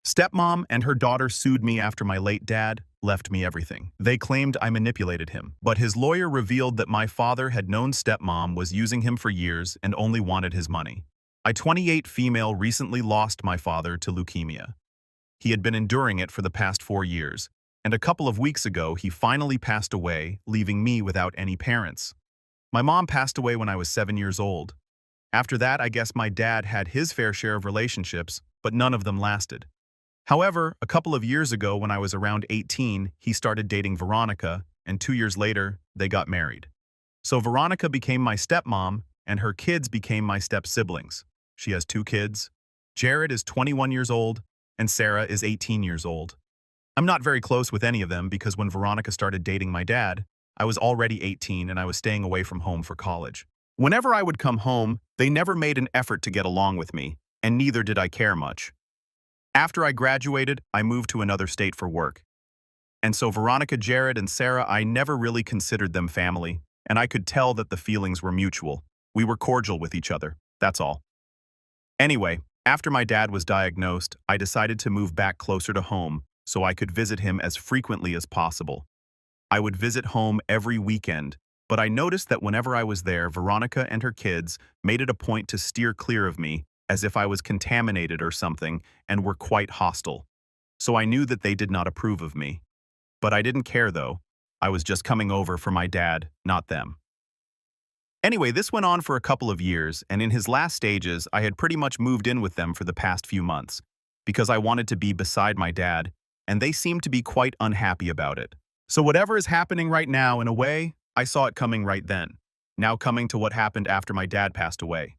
Stepmom and her daughter sued me after my late dad left me everything. They claimed I manipulated him, but his lawyer revealed that my father had known stepmom was using him for years and only wanted his money. A 28 female recently lost my father to leukemia. He had been enduring it for the past 4 years, and a couple of weeks ago he finally passed away, leaving me without any parents. My mom passed away when I was 7 years old. After that, I guess my dad had his fair share of relationships, but none of them lasted. However, a couple of years ago when I was around 18, he started dating Veronica, and 2 years later, they got married. So Veronica became my stepmom, and her kids became my step-siblings. She has 2 kids. Jared is 21 years old, and Sarah is 18 years old. I'm not very close with any of them because when Veronica started dating my dad, I was already 18 and I was staying away from home for college. Whenever I would come home, they never made an effort to get along with me, and neither did I care much. After I graduated, I moved to another state for work. And so Veronica, Jared, and Sarah, I never really considered them family, and I could tell that the feelings were mutual. We were cordial with each other, that's all. Anyway, after my dad was diagnosed, I decided to move back closer to home so I could visit him as frequently as possible. I would visit home every weekend, but I noticed that whenever I was there, Veronica and her kids made it a point to steer clear of me as if I was contaminated or something, and were quite hostile. So I knew that they did not approve of me. But I didn't care though. I was just coming over for my dad, not them. Anyway, this went on for a couple of years, and in his last stages, I had pretty much moved in with them for the past few months, because I wanted to be beside my dad, and they seemed to be quite unhappy about it. So whatever is happening right now, in a way, I saw it coming right then. Now coming to what happened after my dad passed away.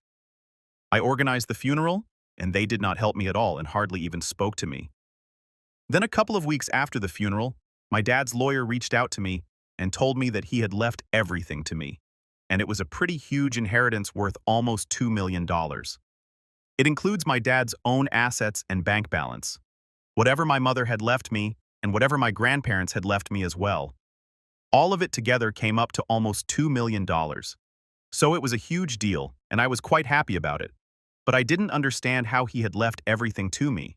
I organized the funeral, and they did not help me at all and hardly even spoke to me. Then a couple of weeks after the funeral, my dad's lawyer reached out to me and told me that he had left everything to me, and it was a pretty huge inheritance worth almost $2 million. It includes my dad's own assets and bank balance, whatever my mother had left me, and whatever my grandparents had left me as well. All of it together came up to almost $2 million. So it was a huge deal, and I was quite happy about it. But I didn't understand how he had left everything to me.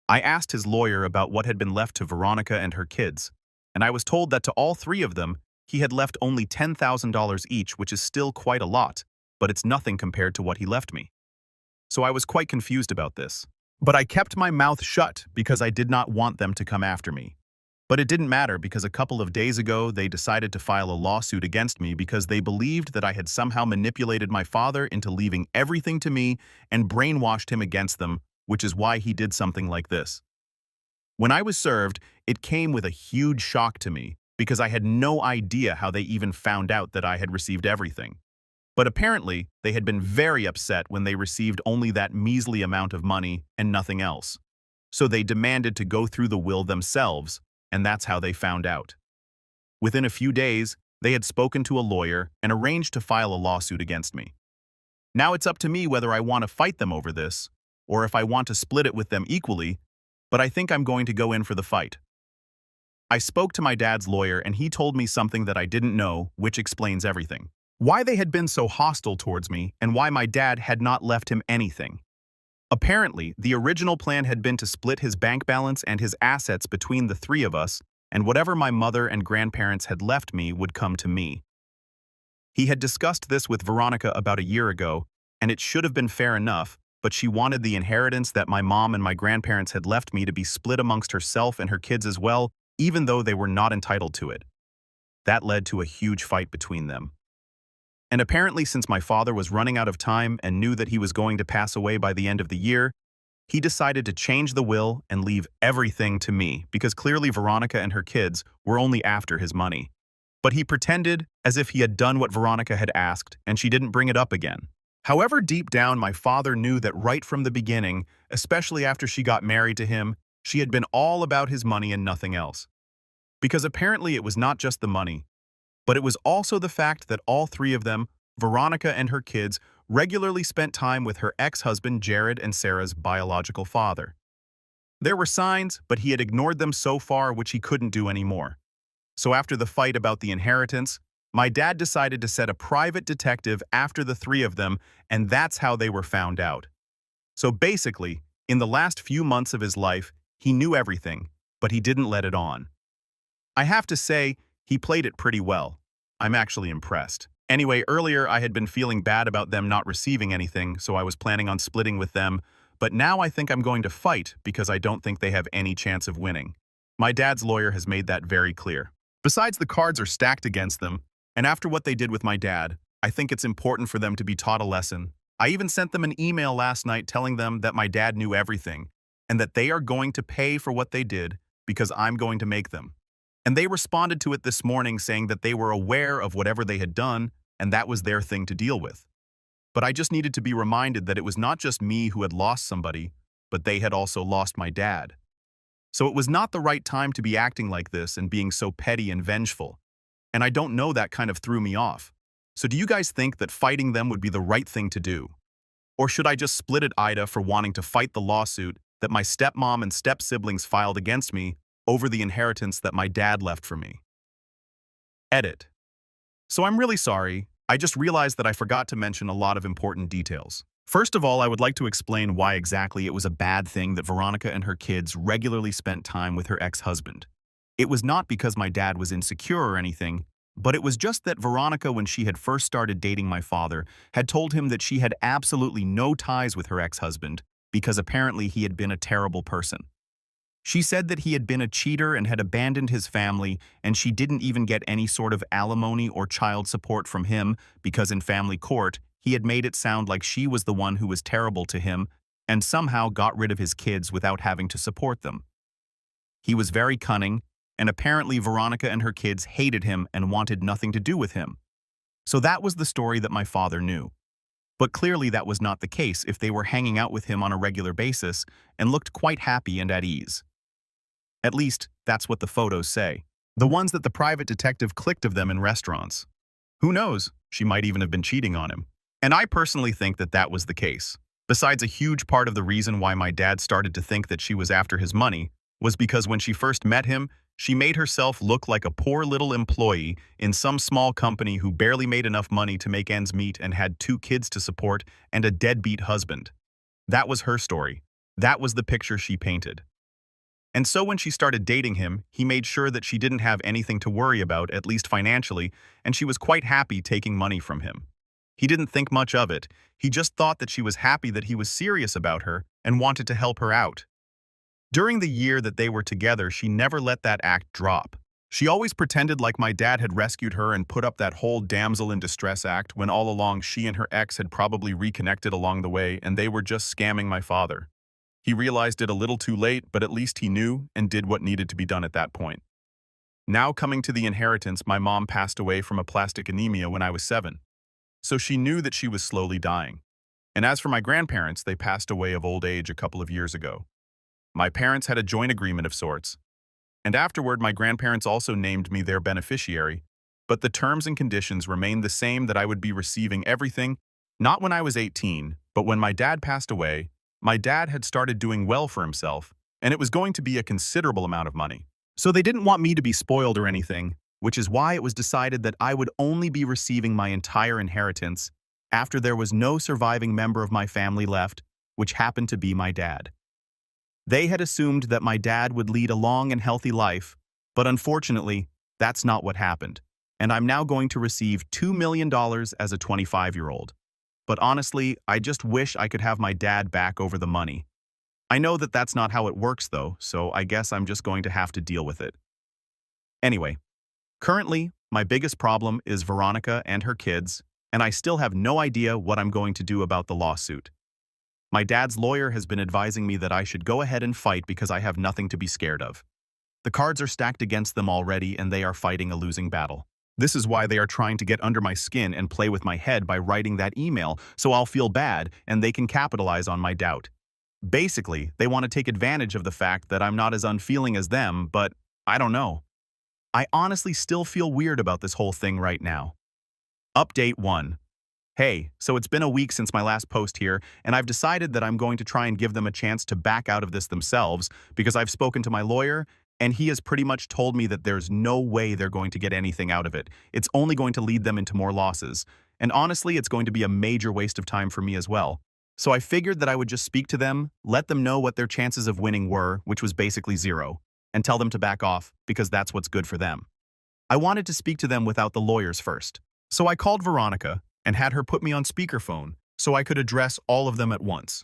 I asked his lawyer about what had been left to Veronica and her kids, and I was told that to all 3 of them, he had left only $10,000 each, which is still quite a lot, but it's nothing compared to what he left me. So I was quite confused about this. But I kept my mouth shut because I did not want them to come after me. But it didn't matter because a couple of days ago they decided to file a lawsuit against me because they believed that I had somehow manipulated my father into leaving everything to me and brainwashed him against them, which is why he did something like this. When I was served, it came with a huge shock to me because I had no idea how they even found out that I had received everything. But apparently, they had been very upset when they received only that measly amount of money and nothing else. So they demanded to go through the will themselves, and that's how they found out. Within a few days, they had spoken to a lawyer and arranged to file a lawsuit against me. Now it's up to me whether I want to fight them over this, or if I want to split it with them equally, but I think I'm going to go in for the fight. I spoke to my dad's lawyer and he told me something that I didn't know, which explains everything. Why they had been so hostile towards me and why my dad had not left him anything. Apparently, the original plan had been to split his bank balance and his assets between the 3 of us, and whatever my mother and grandparents had left me would come to me. He had discussed this with Veronica about a year ago, and it should have been fair enough, but she wanted the inheritance that my mom and my grandparents had left me to be split amongst herself and her kids as well, even though they were not entitled to it. That led to a huge fight between them. And apparently, since my father was running out of time and knew that he was going to pass away by the end of the year, he decided to change the will and leave everything to me because clearly Veronica and her kids were only after his money. But he pretended as if he had done what Veronica had asked and she didn't bring it up again. However, deep down, my father knew that right from the beginning, especially after she got married to him, she had been all about his money and nothing else. Because apparently it was not just the money, but it was also the fact that all 3 of them, Veronica and her kids, regularly spent time with her ex-husband Jared and Sarah's biological father. There were signs, but he had ignored them so far which he couldn't do anymore. So after the fight about the inheritance, my dad decided to set a private detective after the 3 of them, and that's how they were found out. So basically, In the last few months of his life, he knew everything, but he didn't let it on. I have to say, he played it pretty well. I'm actually impressed. Anyway, earlier I had been feeling bad about them not receiving anything, so I was planning on splitting with them, but now I think I'm going to fight because I don't think they have any chance of winning. My dad's lawyer has made that very clear. Besides, the cards are stacked against them, and after what they did with my dad, I think it's important for them to be taught a lesson. I even sent them an email last night telling them that my dad knew everything, and that they are going to pay for what they did because I'm going to make them. And they responded to it this morning saying that they were aware of whatever they had done, and that was their thing to deal with. But I just needed to be reminded that it was not just me who had lost somebody, but they had also lost my dad. So it was not the right time to be acting like this and being so petty and vengeful. And I don't know, that kind of threw me off. So do you guys think that fighting them would be the right thing to do? Or should I just split at Ida for wanting to fight the lawsuit that my stepmom and step-siblings filed against me over the inheritance that my dad left for me? Edit. So I'm really sorry. I just realized that I forgot to mention a lot of important details. First of all, I would like to explain why exactly it was a bad thing that Veronica and her kids regularly spent time with her ex-husband. It was not because my dad was insecure or anything, but it was just that Veronica, when she had first started dating my father, had told him that she had absolutely no ties with her ex-husband because apparently he had been a terrible person. She said that he had been a cheater and had abandoned his family, and she didn't even get any sort of alimony or child support from him because in family court, he had made it sound like she was the one who was terrible to him and somehow got rid of his kids without having to support them. He was very cunning, and apparently Veronica and her kids hated him and wanted nothing to do with him. So that was the story that my father knew. But clearly that was not the case if they were hanging out with him on a regular basis and looked quite happy and at ease. At least, that's what the photos say. The ones that the private detective clicked of them in restaurants. Who knows? She might even have been cheating on him. And I personally think that that was the case. Besides, a huge part of the reason why my dad started to think that she was after his money was because when she first met him, she made herself look like a poor little employee in some small company who barely made enough money to make ends meet and had 2 kids to support and a deadbeat husband. That was her story. That was the picture she painted. And so when she started dating him, he made sure that she didn't have anything to worry about, at least financially, and she was quite happy taking money from him. He didn't think much of it. He just thought that she was happy that he was serious about her and wanted to help her out. During the year that they were together, she never let that act drop. She always pretended like my dad had rescued her and put up that whole damsel in distress act when all along she and her ex had probably reconnected along the way and they were just scamming my father. He realized it a little too late, but at least he knew and did what needed to be done at that point. Now coming to the inheritance, my mom passed away from aplastic anemia when I was 7. So she knew that she was slowly dying. And as for my grandparents, they passed away of old age a couple of years ago. My parents had a joint agreement of sorts. And afterward, my grandparents also named me their beneficiary, but the terms and conditions remained the same, that I would be receiving everything, not when I was 18, but when my dad passed away. My dad had started doing well for himself, and it was going to be a considerable amount of money. So they didn't want me to be spoiled or anything, which is why it was decided that I would only be receiving my entire inheritance after there was no surviving member of my family left, which happened to be my dad. They had assumed that my dad would lead a long and healthy life, but unfortunately, that's not what happened, and I'm now going to receive $2 million as a 25-year-old. But honestly, I just wish I could have my dad back over the money. I know that that's not how it works though, so I guess I'm just going to have to deal with it. Anyway, currently, my biggest problem is Veronica and her kids, and I still have no idea what I'm going to do about the lawsuit. My dad's lawyer has been advising me that I should go ahead and fight because I have nothing to be scared of. The cards are stacked against them already and they are fighting a losing battle. This is why they are trying to get under my skin and play with my head by writing that email so I'll feel bad and they can capitalize on my doubt. Basically, they want to take advantage of the fact that I'm not as unfeeling as them, but I don't know. I honestly still feel weird about this whole thing right now. Update 1. Hey, so it's been a week since my last post here, and I've decided that I'm going to try and give them a chance to back out of this themselves because I've spoken to my lawyer, and he has pretty much told me that there's no way they're going to get anything out of it. It's only going to lead them into more losses. And honestly, it's going to be a major waste of time for me as well. So I figured that I would just speak to them, let them know what their chances of winning were, which was basically zero, and tell them to back off because that's what's good for them. I wanted to speak to them without the lawyers first. So I called Veronica and had her put me on speakerphone so I could address all of them at once.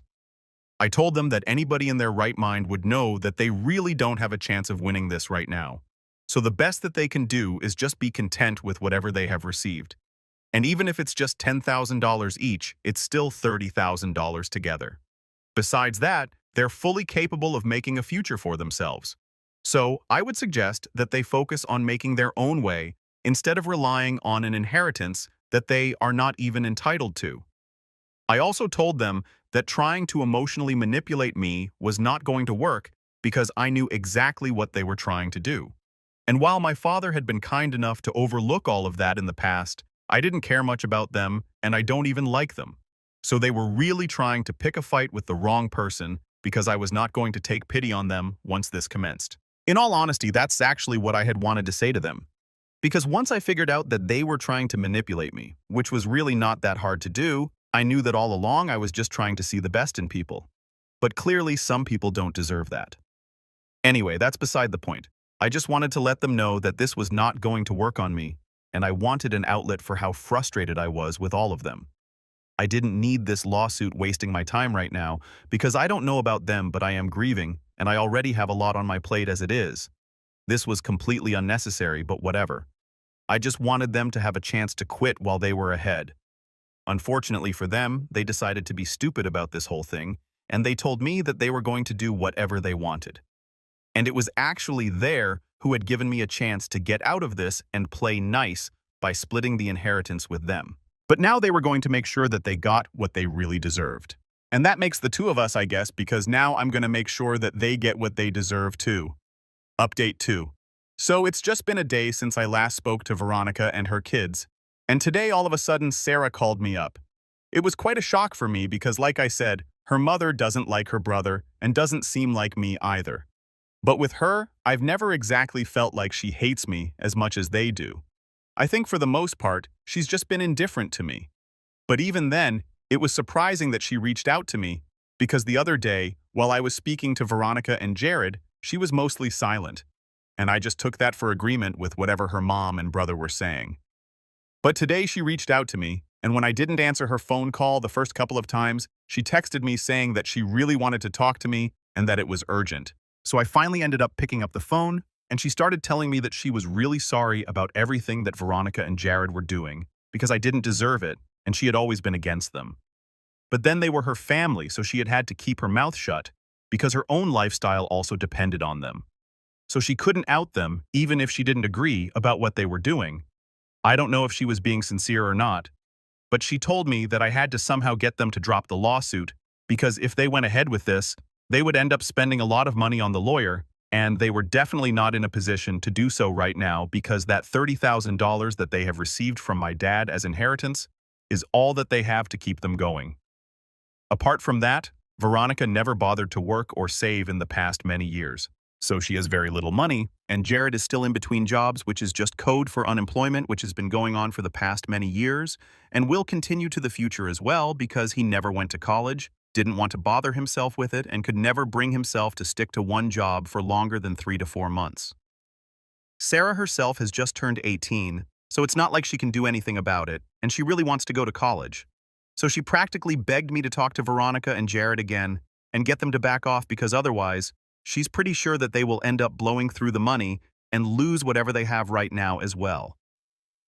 I told them that anybody in their right mind would know that they really don't have a chance of winning this right now. So the best that they can do is just be content with whatever they have received. And even if it's just $10,000 each, it's still $30,000 together. Besides that, they're fully capable of making a future for themselves. So I would suggest that they focus on making their own way instead of relying on an inheritance that they are not even entitled to. I also told them that trying to emotionally manipulate me was not going to work because I knew exactly what they were trying to do. And while my father had been kind enough to overlook all of that in the past, I didn't care much about them and I don't even like them. So they were really trying to pick a fight with the wrong person because I was not going to take pity on them once this commenced. In all honesty, that's actually what I had wanted to say to them. Because once I figured out that they were trying to manipulate me, which was really not that hard to do, I knew that all along I was just trying to see the best in people. But clearly some people don't deserve that. Anyway, that's beside the point. I just wanted to let them know that this was not going to work on me, and I wanted an outlet for how frustrated I was with all of them. I didn't need this lawsuit wasting my time right now, because I don't know about them, but I am grieving, and I already have a lot on my plate as it is. This was completely unnecessary, but whatever. I just wanted them to have a chance to quit while they were ahead. Unfortunately for them, they decided to be stupid about this whole thing, and they told me that they were going to do whatever they wanted. And it was actually there who had given me a chance to get out of this and play nice by splitting the inheritance with them. But now they were going to make sure that they got what they really deserved. And that makes the two of us, I guess, because now I'm going to make sure that they get what they deserve too. Update 2. So it's just been a day since I last spoke to Veronica and her kids, and today all of a sudden Sarah called me up. It was quite a shock for me because, like I said, her mother doesn't like her brother and doesn't seem like me either. But with her, I've never exactly felt like she hates me as much as they do. I think for the most part, she's just been indifferent to me. But even then, it was surprising that she reached out to me, because the other day, while I was speaking to Veronica and Jared, she was mostly silent. And I just took that for agreement with whatever her mom and brother were saying. But today she reached out to me, and when I didn't answer her phone call the first couple of times, she texted me saying that she really wanted to talk to me and that it was urgent. So I finally ended up picking up the phone, and she started telling me that she was really sorry about everything that Veronica and Jared were doing, because I didn't deserve it, and she had always been against them. But then they were her family, so she had had to keep her mouth shut, because her own lifestyle also depended on them. So she couldn't out them, even if she didn't agree about what they were doing. I don't know if she was being sincere or not, but she told me that I had to somehow get them to drop the lawsuit, because if they went ahead with this, they would end up spending a lot of money on the lawyer, and they were definitely not in a position to do so right now because that $30,000 that they have received from my dad as inheritance is all that they have to keep them going. Apart from that, Veronica never bothered to work or save in the past many years. So she has very little money, and Jared is still in between jobs, which is just code for unemployment, which has been going on for the past many years, and will continue to the future as well because he never went to college, didn't want to bother himself with it, and could never bring himself to stick to one job for longer than 3 to 4 months. Sarah herself has just turned 18, so it's not like she can do anything about it, and she really wants to go to college. So she practically begged me to talk to Veronica and Jared again and get them to back off because otherwise, she's pretty sure that they will end up blowing through the money and lose whatever they have right now as well.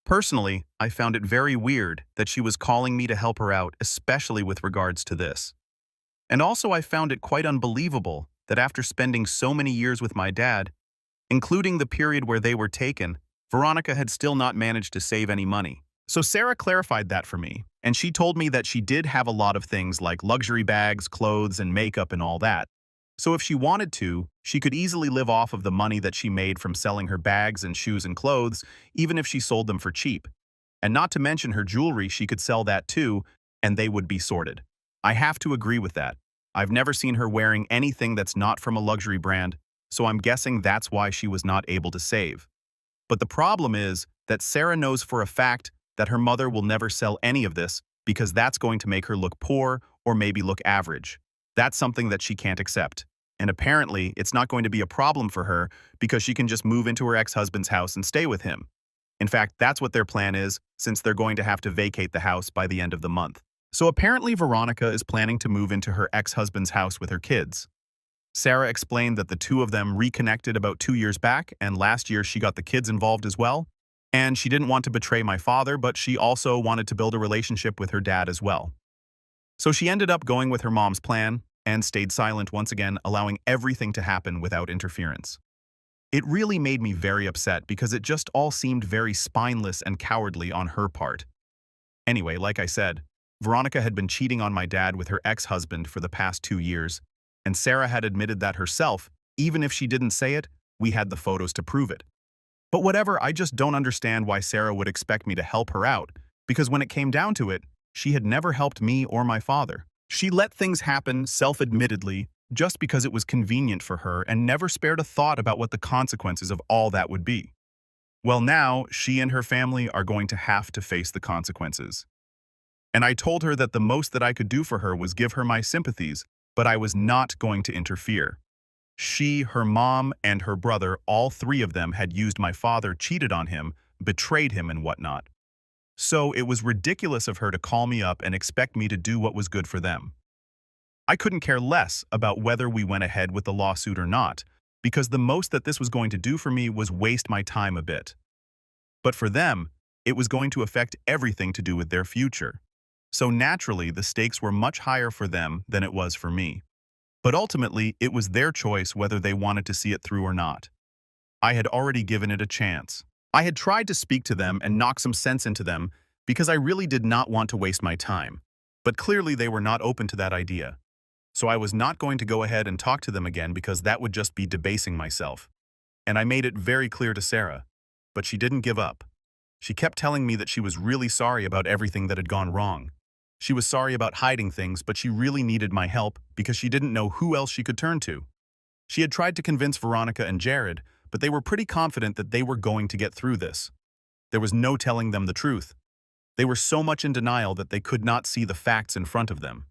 Personally, I found it very weird that she was calling me to help her out, especially with regards to this. And also I found it quite unbelievable that after spending so many years with my dad, including the period where they were taken, Veronica had still not managed to save any money. So Sarah clarified that for me, and she told me that she did have a lot of things like luxury bags, clothes, and makeup and all that. So if she wanted to, she could easily live off of the money that she made from selling her bags and shoes and clothes, even if she sold them for cheap. And not to mention her jewelry, she could sell that too, and they would be sorted. I have to agree with that. I've never seen her wearing anything that's not from a luxury brand, so I'm guessing that's why she was not able to save. But the problem is that Sarah knows for a fact that her mother will never sell any of this because that's going to make her look poor or maybe look average. That's something that she can't accept. And apparently, it's not going to be a problem for her because she can just move into her ex-husband's house and stay with him. In fact, that's what their plan is, since they're going to have to vacate the house by the end of the month. So apparently Veronica is planning to move into her ex-husband's house with her kids. Sarah explained that the two of them reconnected about 2 years back, and last year she got the kids involved as well. And she didn't want to betray my father, but she also wanted to build a relationship with her dad as well. So she ended up going with her mom's plan and stayed silent once again, allowing everything to happen without interference. It really made me very upset because it just all seemed very spineless and cowardly on her part. Anyway, like I said, Veronica had been cheating on my dad with her ex-husband for the past 2 years, and Sarah had admitted that herself. Even if she didn't say it, we had the photos to prove it. But whatever, I just don't understand why Sarah would expect me to help her out, because when it came down to it, she had never helped me or my father. She let things happen, self-admittedly, just because it was convenient for her and never spared a thought about what the consequences of all that would be. Well, now, she and her family are going to have to face the consequences. And I told her that the most that I could do for her was give her my sympathies, but I was not going to interfere. She, her mom, and her brother, all three of them had used my father, cheated on him, betrayed him, and whatnot. So it was ridiculous of her to call me up and expect me to do what was good for them. I couldn't care less about whether we went ahead with the lawsuit or not, because the most that this was going to do for me was waste my time a bit. But for them, it was going to affect everything to do with their future. So naturally, the stakes were much higher for them than it was for me. But ultimately, it was their choice whether they wanted to see it through or not. I had already given it a chance. I had tried to speak to them and knock some sense into them because I really did not want to waste my time. But clearly they were not open to that idea. So I was not going to go ahead and talk to them again because that would just be debasing myself. And I made it very clear to Sarah. But she didn't give up. She kept telling me that she was really sorry about everything that had gone wrong. She was sorry about hiding things, but she really needed my help because she didn't know who else she could turn to. She had tried to convince Veronica and Jared, but they were pretty confident that they were going to get through this. There was no telling them the truth. They were so much in denial that they could not see the facts in front of them.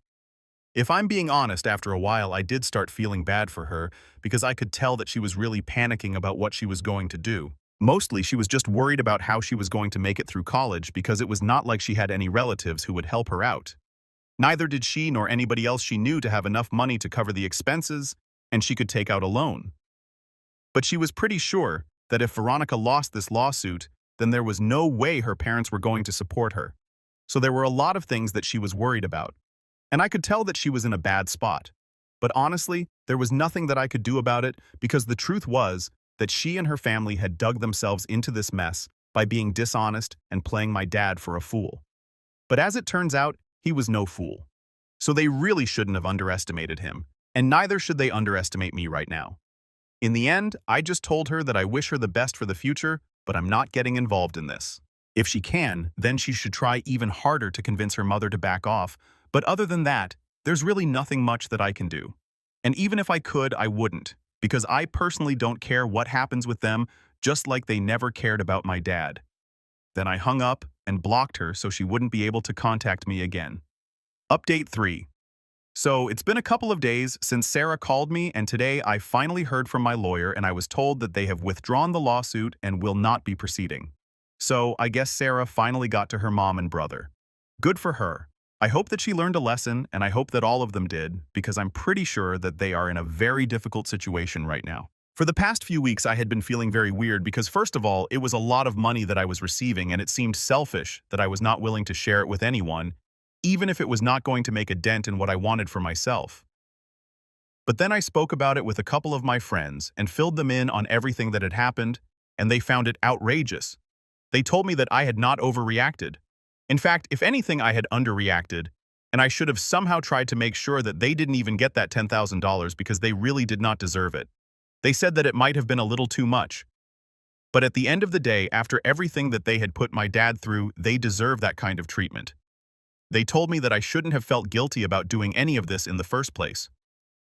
If I'm being honest, after a while I did start feeling bad for her because I could tell that she was really panicking about what she was going to do. Mostly she was just worried about how she was going to make it through college because it was not like she had any relatives who would help her out. Neither did she nor anybody else she knew to have enough money to cover the expenses, and she could take out a loan. But she was pretty sure that if Veronica lost this lawsuit, then there was no way her parents were going to support her. So there were a lot of things that she was worried about. And I could tell that she was in a bad spot. But honestly, there was nothing that I could do about it because the truth was that she and her family had dug themselves into this mess by being dishonest and playing my dad for a fool. But as it turns out, he was no fool. So they really shouldn't have underestimated him, and neither should they underestimate me right now. In the end, I just told her that I wish her the best for the future, but I'm not getting involved in this. If she can, then she should try even harder to convince her mother to back off, but other than that, there's really nothing much that I can do. And even if I could, I wouldn't, because I personally don't care what happens with them, just like they never cared about my dad. Then I hung up and blocked her so she wouldn't be able to contact me again. Update 3. So it's been a couple of days since Sarah called me, and today I finally heard from my lawyer and I was told that they have withdrawn the lawsuit and will not be proceeding. So I guess Sarah finally got to her mom and brother. Good for her. I hope that she learned a lesson, and I hope that all of them did, because I'm pretty sure that they are in a very difficult situation right now. For the past few weeks, I had been feeling very weird because, first of all, it was a lot of money that I was receiving, and it seemed selfish that I was not willing to share it with anyone, even if it was not going to make a dent in what I wanted for myself. But then I spoke about it with a couple of my friends and filled them in on everything that had happened, and they found it outrageous. They told me that I had not overreacted. In fact, if anything, I had underreacted, and I should have somehow tried to make sure that they didn't even get that $10,000 because they really did not deserve it. They said that it might have been a little too much. But at the end of the day, after everything that they had put my dad through, they deserve that kind of treatment. They told me that I shouldn't have felt guilty about doing any of this in the first place.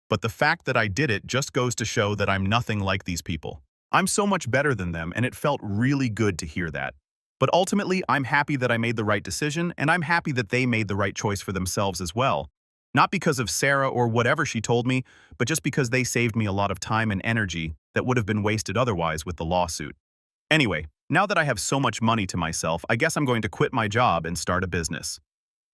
But the fact that I did it just goes to show that I'm nothing like these people. I'm so much better than them, and it felt really good to hear that. But ultimately, I'm happy that I made the right decision, and I'm happy that they made the right choice for themselves as well. Not because of Sarah or whatever she told me, but just because they saved me a lot of time and energy that would have been wasted otherwise with the lawsuit. Anyway, now that I have so much money to myself, I guess I'm going to quit my job and start a business.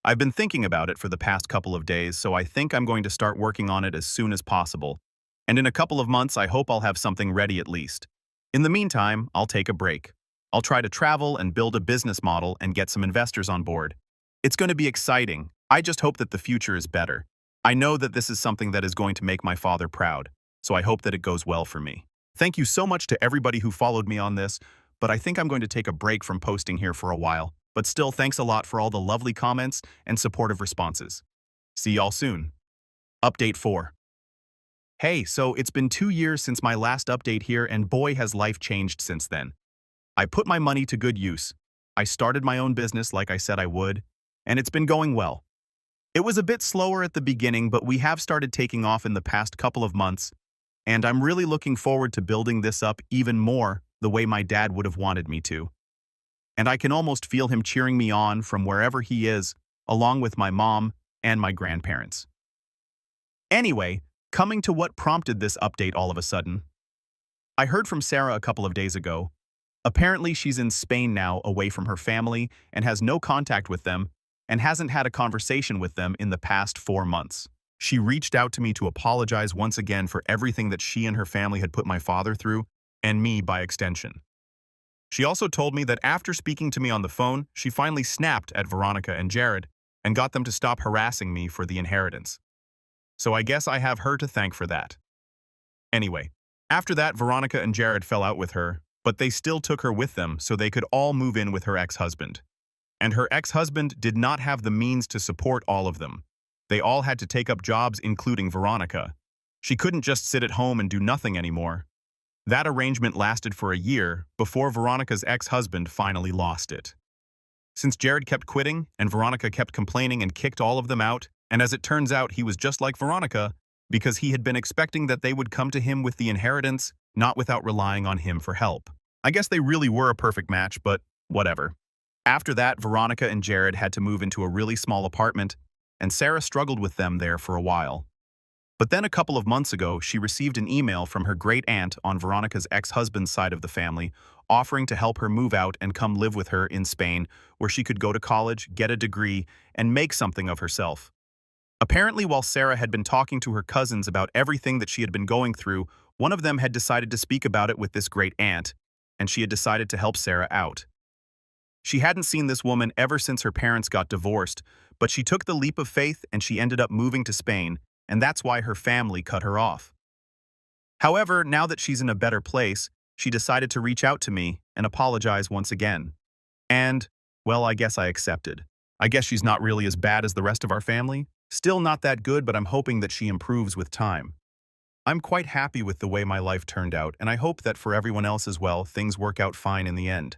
I've been thinking about it for the past couple of days, so I think I'm going to start working on it as soon as possible. And in a couple of months, I hope I'll have something ready at least. In the meantime, I'll take a break. I'll try to travel and build a business model and get some investors on board. It's going to be exciting. I just hope that the future is better. I know that this is something that is going to make my father proud, so I hope that it goes well for me. Thank you so much to everybody who followed me on this, but I think I'm going to take a break from posting here for a while. But still, thanks a lot for all the lovely comments and supportive responses. See y'all soon. Update 4. Hey, so it's been 2 years since my last update here, and boy has life changed since then. I put my money to good use. I started my own business like I said I would, and it's been going well. It was a bit slower at the beginning, but we have started taking off in the past couple of months, and I'm really looking forward to building this up even more the way my dad would have wanted me to. And I can almost feel him cheering me on from wherever he is, along with my mom and my grandparents. Anyway, coming to what prompted this update all of a sudden. I heard from Sarah a couple of days ago. Apparently she's in Spain now, away from her family, and has no contact with them, and hasn't had a conversation with them in the past 4 months. She reached out to me to apologize once again for everything that she and her family had put my father through, and me by extension. She also told me that after speaking to me on the phone, she finally snapped at Veronica and Jared and got them to stop harassing me for the inheritance. So I guess I have her to thank for that. Anyway, after that, Veronica and Jared fell out with her, but they still took her with them so they could all move in with her ex-husband. And her ex-husband did not have the means to support all of them. They all had to take up jobs, including Veronica. She couldn't just sit at home and do nothing anymore. That arrangement lasted for a year before Veronica's ex-husband finally lost it. Since Jared kept quitting and Veronica kept complaining and kicked all of them out, and as it turns out he was just like Veronica because he had been expecting that they would come to him with the inheritance, not without relying on him for help. I guess they really were a perfect match, but whatever. After that, Veronica and Jared had to move into a really small apartment, and Sarah struggled with them there for a while. But then a couple of months ago, she received an email from her great-aunt on Veronica's ex-husband's side of the family, offering to help her move out and come live with her in Spain, where she could go to college, get a degree, and make something of herself. Apparently, while Sarah had been talking to her cousins about everything that she had been going through, one of them had decided to speak about it with this great-aunt, and she had decided to help Sarah out. She hadn't seen this woman ever since her parents got divorced, but she took the leap of faith and she ended up moving to Spain, and that's why her family cut her off. However, now that she's in a better place, she decided to reach out to me and apologize once again. And, well, I guess I accepted. I guess she's not really as bad as the rest of our family. Still not that good, but I'm hoping that she improves with time. I'm quite happy with the way my life turned out, and I hope that for everyone else as well, things work out fine in the end.